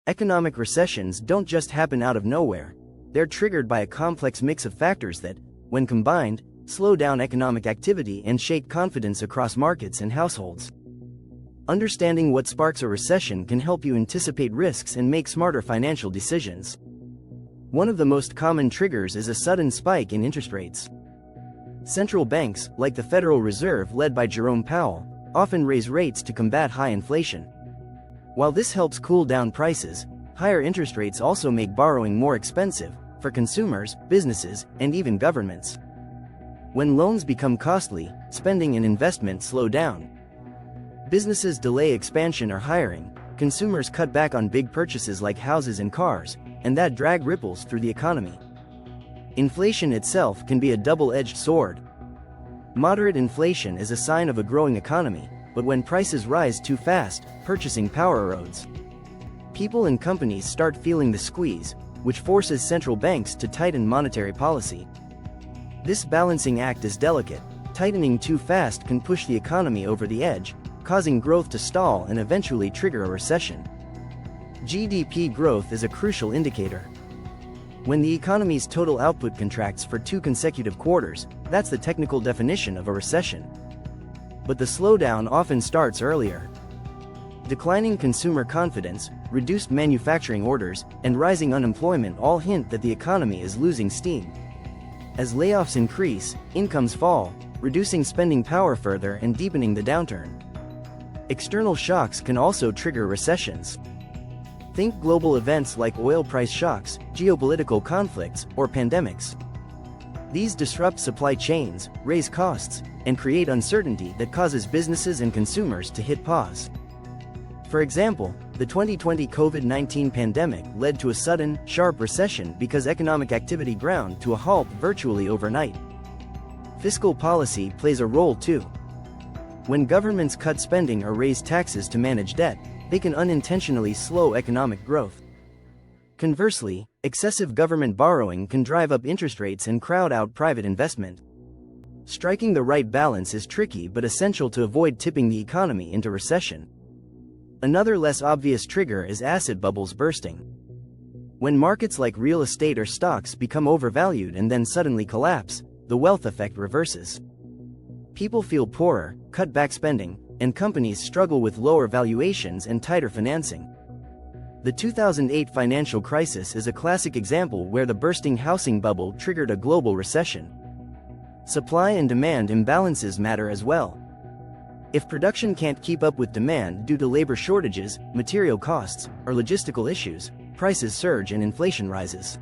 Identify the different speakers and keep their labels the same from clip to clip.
Speaker 1: Economic recessions don't just happen out of nowhere. They're triggered by a complex mix of factors that, when combined, slow down economic activity and shake confidence across markets and households. Understanding what sparks a recession can help you anticipate risks and make smarter financial decisions. One of the most common triggers is a sudden spike in interest rates. Central banks, like the Federal Reserve led by Jerome Powell, often raise rates to combat high inflation. While this helps cool down prices, higher interest rates also make borrowing more expensive for consumers, businesses, and even governments. When loans become costly, spending and investment slow down. Businesses delay expansion or hiring, consumers cut back on big purchases like houses and cars, and that drag ripples through the economy. Inflation itself can be a double-edged sword. Moderate inflation is a sign of a growing economy, but when prices rise too fast, purchasing power erodes. People and companies start feeling the squeeze, which forces central banks to tighten monetary policy. This balancing act is delicate. Tightening too fast can push the economy over the edge, causing growth to stall and eventually trigger a recession. GDP growth is a crucial indicator. When the economy's total output contracts for 2 consecutive quarters, that's the technical definition of a recession. But the slowdown often starts earlier. Declining consumer confidence, reduced manufacturing orders, and rising unemployment all hint that the economy is losing steam. As layoffs increase, incomes fall, reducing spending power further and deepening the downturn. External shocks can also trigger recessions. Think global events like oil price shocks, geopolitical conflicts, or pandemics. These disrupt supply chains, raise costs, and create uncertainty that causes businesses and consumers to hit pause. For example, the 2020 COVID-19 pandemic led to a sudden, sharp recession because economic activity ground to a halt virtually overnight. Fiscal policy plays a role too. When governments cut spending or raise taxes to manage debt, they can unintentionally slow economic growth. Conversely, excessive government borrowing can drive up interest rates and crowd out private investment. Striking the right balance is tricky but essential to avoid tipping the economy into recession. Another less obvious trigger is asset bubbles bursting. When markets like real estate or stocks become overvalued and then suddenly collapse, the wealth effect reverses. People feel poorer, cut back spending, and companies struggle with lower valuations and tighter financing. The 2008 financial crisis is a classic example where the bursting housing bubble triggered a global recession. Supply and demand imbalances matter as well. If production can't keep up with demand due to labor shortages, material costs, or logistical issues, prices surge and inflation rises.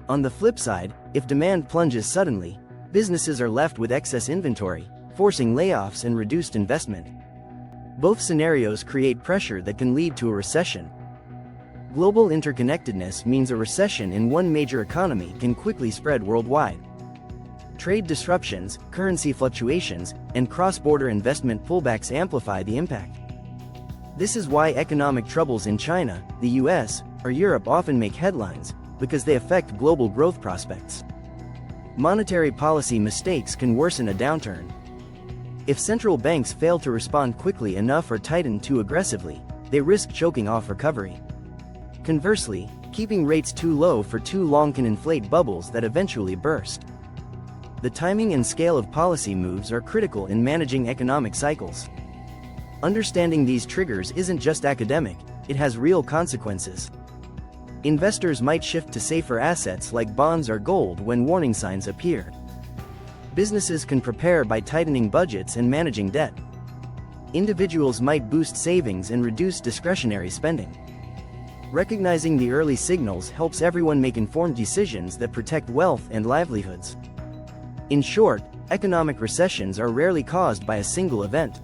Speaker 1: On the flip side, if demand plunges suddenly, businesses are left with excess inventory, forcing layoffs and reduced investment. Both scenarios create pressure that can lead to a recession. Global interconnectedness means a recession in one major economy can quickly spread worldwide. Trade disruptions, currency fluctuations, and cross-border investment pullbacks amplify the impact. This is why economic troubles in China, the US, or Europe often make headlines, because they affect global growth prospects. Monetary policy mistakes can worsen a downturn. If central banks fail to respond quickly enough or tighten too aggressively, they risk choking off recovery. Conversely, keeping rates too low for too long can inflate bubbles that eventually burst. The timing and scale of policy moves are critical in managing economic cycles. Understanding these triggers isn't just academic, it has real consequences. Investors might shift to safer assets like bonds or gold when warning signs appear. Businesses can prepare by tightening budgets and managing debt. Individuals might boost savings and reduce discretionary spending. Recognizing the early signals helps everyone make informed decisions that protect wealth and livelihoods. In short, economic recessions are rarely caused by a single event.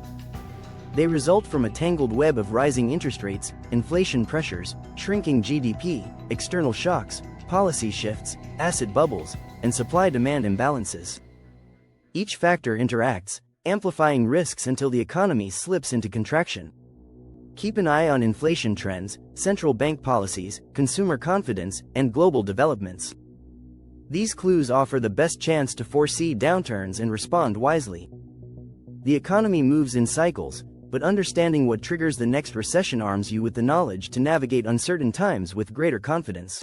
Speaker 1: They result from a tangled web of rising interest rates, inflation pressures, shrinking GDP, external shocks, policy shifts, asset bubbles, and supply-demand imbalances. Each factor interacts, amplifying risks until the economy slips into contraction. Keep an eye on inflation trends, central bank policies, consumer confidence, and global developments. These clues offer the best chance to foresee downturns and respond wisely. The economy moves in cycles, but understanding what triggers the next recession arms you with the knowledge to navigate uncertain times with greater confidence.